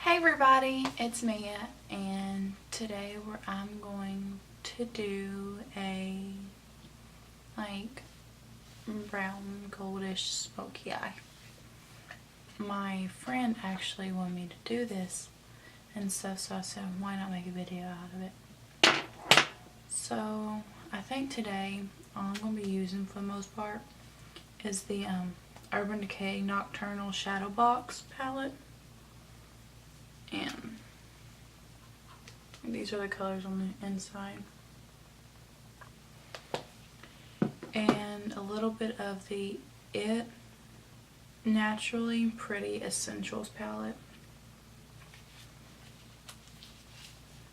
Hey everybody, it's Mia, and today I'm going to do a brown goldish smoky eye. My friend actually wanted me to do this and stuff, so I said why not make a video out of it. So I think today all I'm going to be using for the most part is the Urban Decay Nocturnal Shadow Box palette. And these are the colors on the inside. And a little bit of the It Naturally Pretty Essentials palette.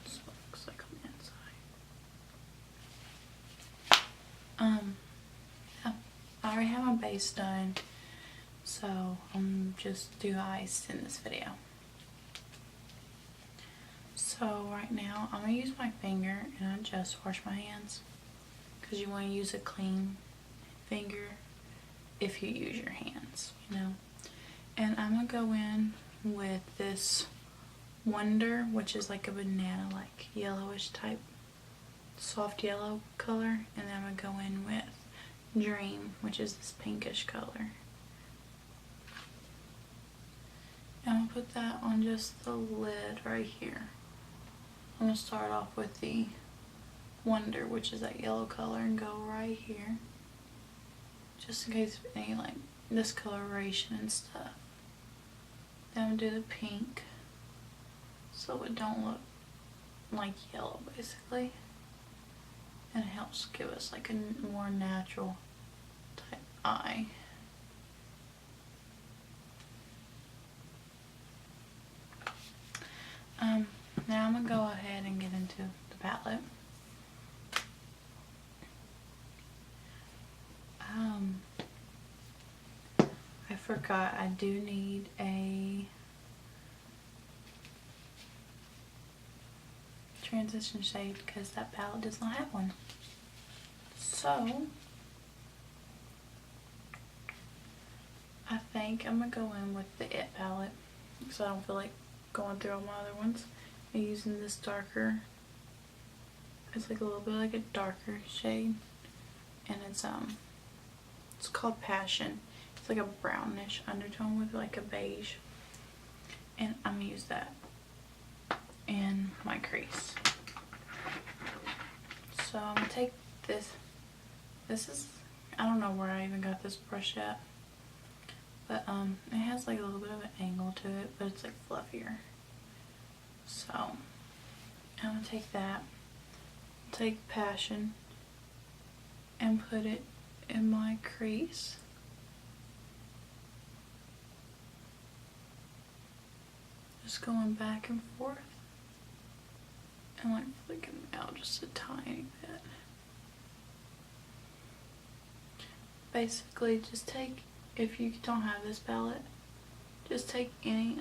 That's what it looks like on the inside. Yeah, I already have my base done, so I'm just do eyes in this video. So right now I'm going to use my finger and I just wash my hands because you want to use a clean finger if you use your hands, you know. And I'm going to go in with this Wonder, which is like a banana, like yellowish type, soft yellow color. And then I'm going to go in with Dream, which is this pinkish color. And I'm going to put that on just the lid right here. I'm going to start off with the Wonder, which is that yellow color, and go right here. Just in case of any discoloration and stuff. Then I'm going to do the pink, so it don't look like yellow basically. And it helps give us like a more natural type eye. Now I'm going to go ahead and get into the palette. I forgot I do need a transition shade because that palette does not have one. So I think I'm going to go in with the It palette because I don't feel like going through all my other ones. I'm using this darker, it's like a little bit like a darker shade, and it's called Passion. It's like a brownish undertone with like a beige, and I'm gonna use that in my crease. So I'm gonna take this is, I don't know where I even got this brush at, but it has like a little bit of an angle to it, but it's like fluffier. So I'm going to take that, take Passion, and put it in my crease. Just going back and forth and like flicking out just a tiny bit. Basically just take, if you don't have this palette, just take any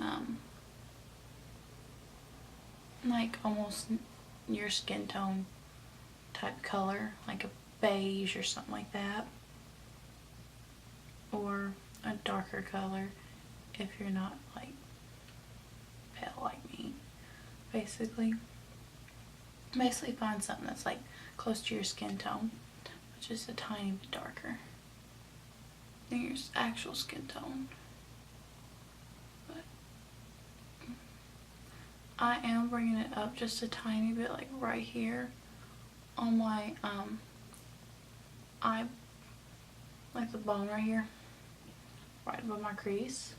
like almost your skin tone type color, like a beige or something like that, or a darker color if you're not like pale like me. Basically find something that's like close to your skin tone, but just a tiny bit darker than your actual skin tone. I am bringing it up just a tiny bit, like right here on my eye, like the bone right here, right above my crease.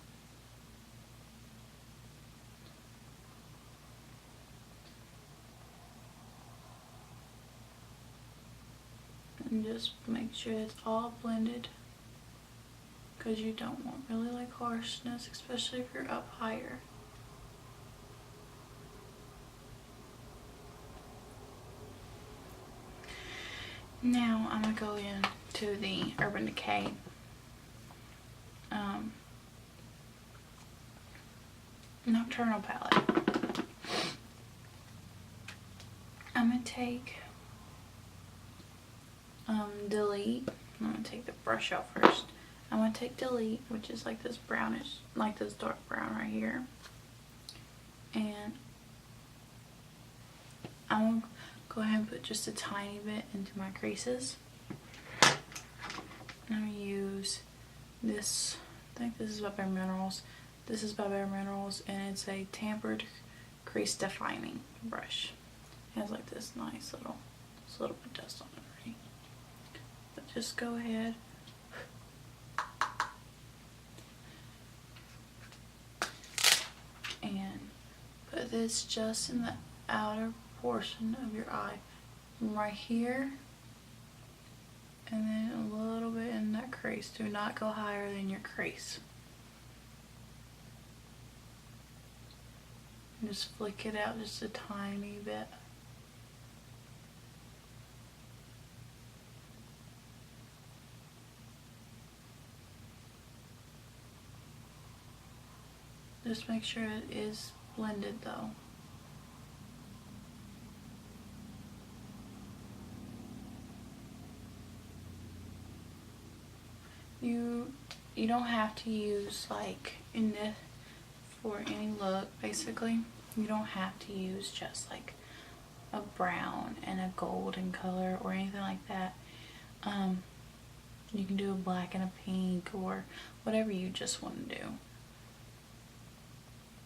And just make sure it's all blended, because you don't want really like harshness, especially if you're up higher. Now I'm going to go into the Urban Decay Nocturnal palette. I'm going to take Delete. I'm going to take the brush out first. I'm going to take Delete, which is like this brownish, like this dark brown right here. And I'm going to go ahead and put just a tiny bit into my creases. I'm going to use this, I think this is by Bare Minerals. This is by Bare Minerals, and it's a tampered crease defining brush. It has like this nice little, there's a little bit of dust on it already. But just go ahead and put this just in the outer portion of your eye, from right here, and then a little bit in that crease. Do not go higher than your crease. And just flick it out just a tiny bit. Just make sure it is blended though. You don't have to use, like in this, for any look basically, you don't have to use just like a brown and a golden color or anything like that. You can do a black and a pink or whatever you just want to do,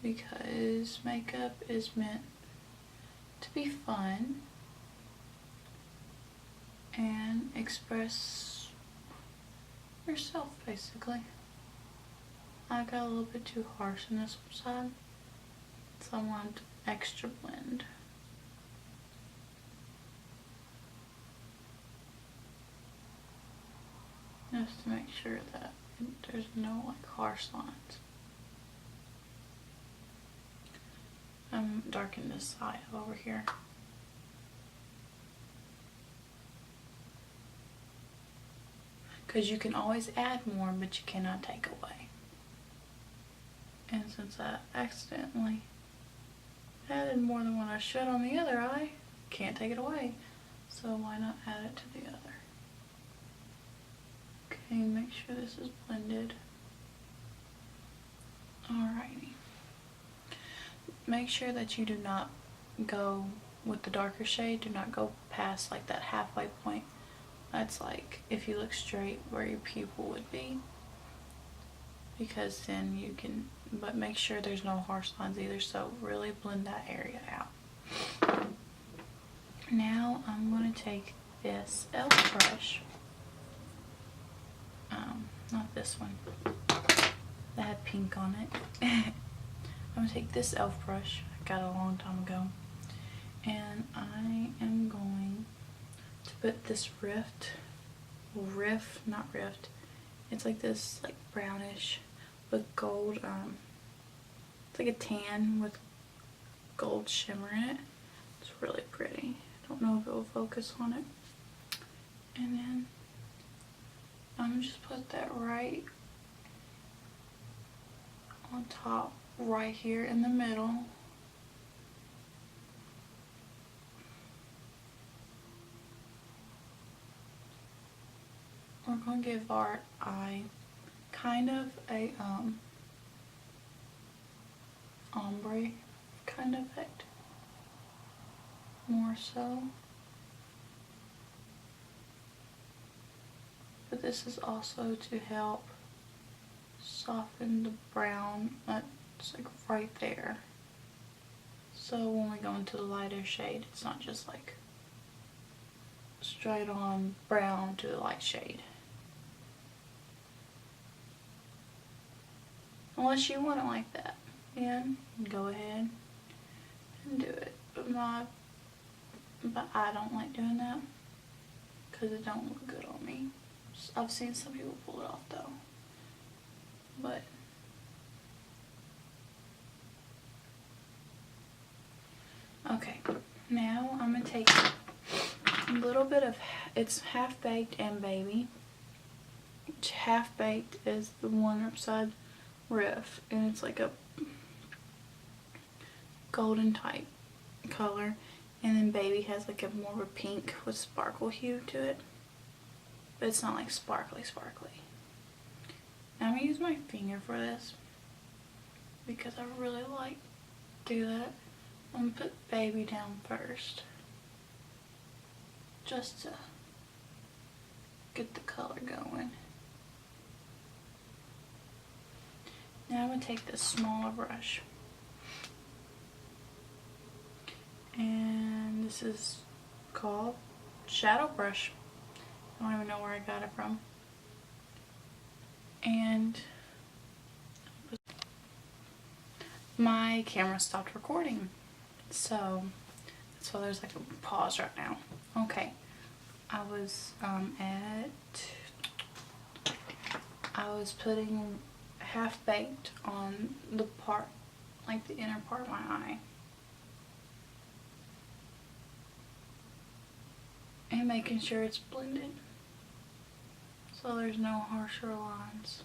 because makeup is meant to be fun and express yourself basically. I got a little bit too harsh on this side, so I want extra blend. Just to make sure that there's no like harsh lines. I'm darkening this side over here. Because you can always add more, but you cannot take away. And since I accidentally added more than what I should on the other eye, can't take it away. So why not add it to the other? Okay, make sure this is blended. Alrighty. Make sure that you do not go with the darker shade. Do not go past like that halfway point. That's like if you look straight where your pupil would be, because then you can, but make sure there's no harsh lines either, so really blend that area out. Now I'm going to take this e.l.f. brush, not this one, that had pink on it. I'm going to take this e.l.f. brush, I got it a long time ago, and I am going to put this Riff, not Rift, it's like this like brownish with gold, it's like a tan with gold shimmer in it. It's really pretty. I don't know if it will focus on it. And then I'm gonna just put that right on top, right here in the middle. We're going to give our eye kind of a ombre kind of effect, more so. But this is also to help soften the brown that's like right there. So when we go into the lighter shade, it's not just like straight on brown to the light shade. Unless you want it like that, then go ahead and do it. But I don't like doing that because it don't look good on me. I've seen some people pull it off though. But okay, now I'm gonna take a little bit of, it's Half Baked and Baby. Half Baked is the one upside Riff, and it's like a golden type color, and then Baby has like a more of a pink with sparkle hue to it, but it's not like sparkly. Now I'm gonna use my finger for this because I really like do that. I'm gonna put baby down first, just to get the color going. Now I'm gonna take this smaller brush, and this is called Shadow Brush. I don't even know where I got it from. And my camera stopped recording, so that's why there's like a pause right now. Okay, I was putting half baked on the part, like the inner part of my eye, and making sure it's blended so there's no harsher lines.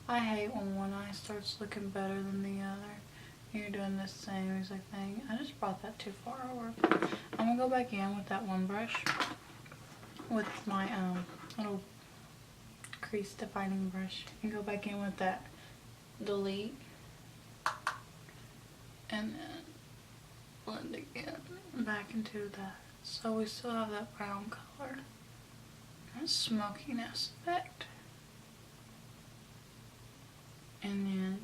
I hate when one eye starts looking better than the other. You're doing the same exact thing. I just brought that too far over. I'm gonna go back in with that one brush, with my little crease defining brush, and go back in with that delete, and then blend again back into that. So we still have that brown color, that smokiness effect. And then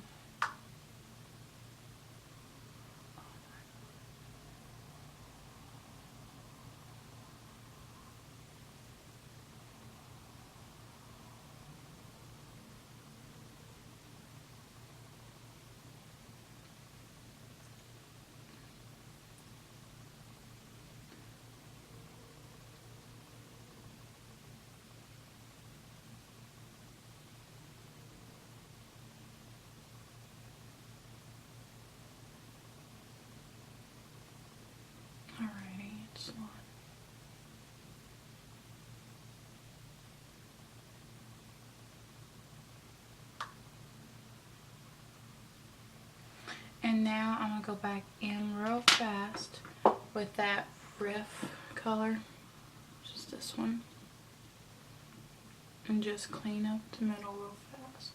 alrighty, it's on. And now I'm gonna go back in real fast with that Riff color, just this one, and just clean up the middle real fast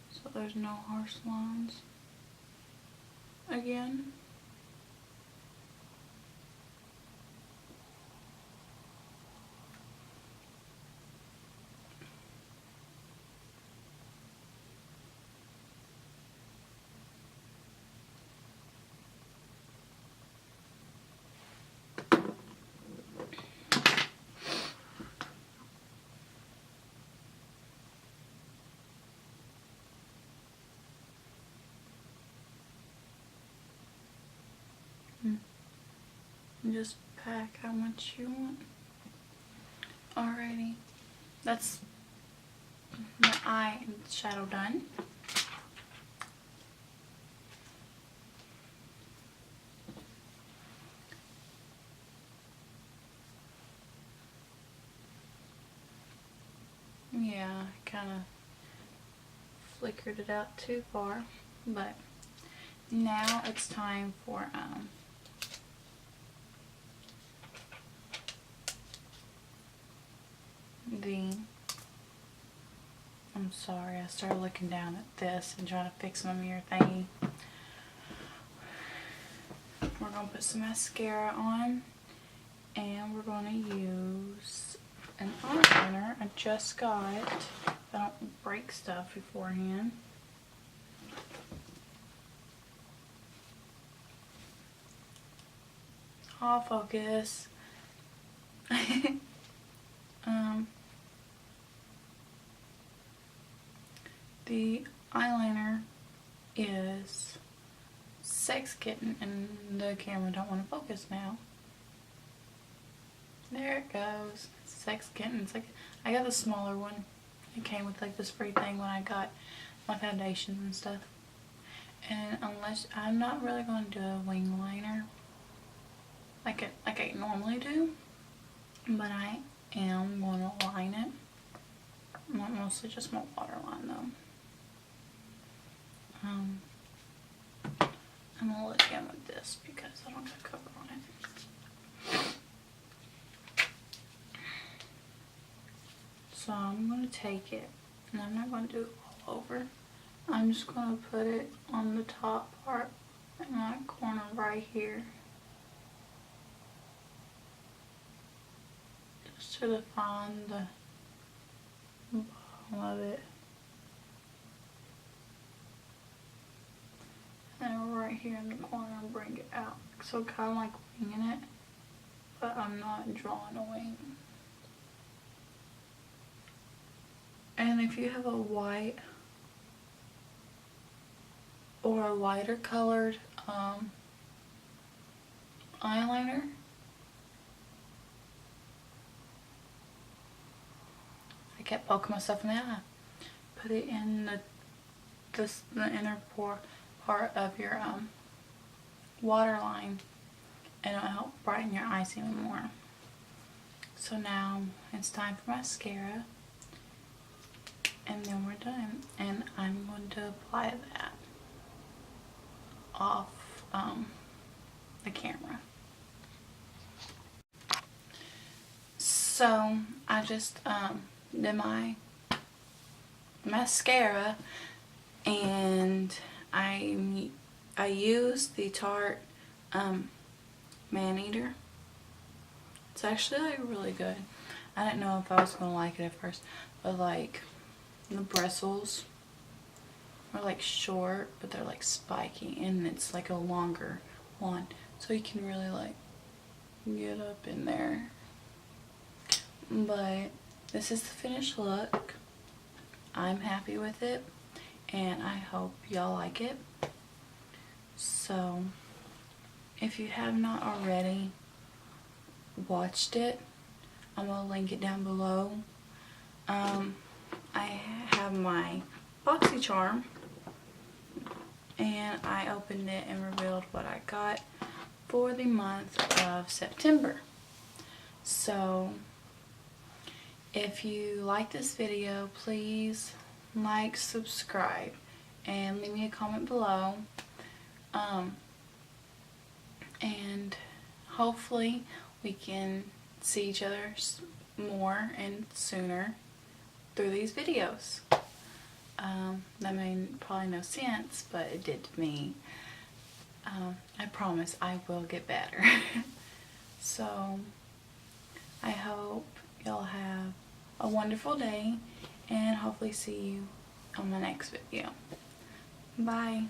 so there's no harsh lines again. And just pack how much you want. Alrighty, that's the eye and shadow done. Yeah, I kind of flickered it out too far, but now it's time for I'm sorry, I started looking down at this and trying to fix my mirror thingy. We're going to put some mascara on, and we're going to use an eyeliner I just got. I don't break stuff beforehand. I'll focus. The eyeliner is Sex Kitten, and the camera don't want to focus now. There it goes. Sex Kitten. It's like, I got the smaller one. It came with like this free thing when I got my foundations and stuff. And unless, I'm not really going to do a wing liner like I normally do, but I am going to line it. Mostly just my waterline though. I'm gonna look in with this because I don't have cover on it. So I'm going to take it, and I'm not going to do it all over. I'm just going to put it on the top part in that corner right here. Just to define the bottom of it. And right here in the corner, I'll bring it out. So kind of like winging it, but I'm not drawing a wing. And if you have a white or a lighter colored eyeliner, I kept poking myself in the eye. Put it in the inner part of your waterline, and it'll help brighten your eyes even more. So now it's time for mascara, and then we're done. And I'm going to apply that off the camera. So I just did my mascara, and I used the Tarte Man-Eater. It's actually like really good. I didn't know if I was gonna like it at first, but like the bristles are like short, but they're like spiky, and it's like a longer one, so you can really like get up in there. But this is the finished look. I'm happy with it, and I hope y'all like it. So if you have not already watched it, I'm gonna link it down below. I have my BoxyCharm, and I opened it and revealed what I got for the month of September. So if you like this video, please like, subscribe, and leave me a comment below. And hopefully we can see each other more and sooner through these videos. That made probably no sense, but it did to me. I promise I will get better. So I hope y'all have a wonderful day, and hopefully see you on my next video. Bye.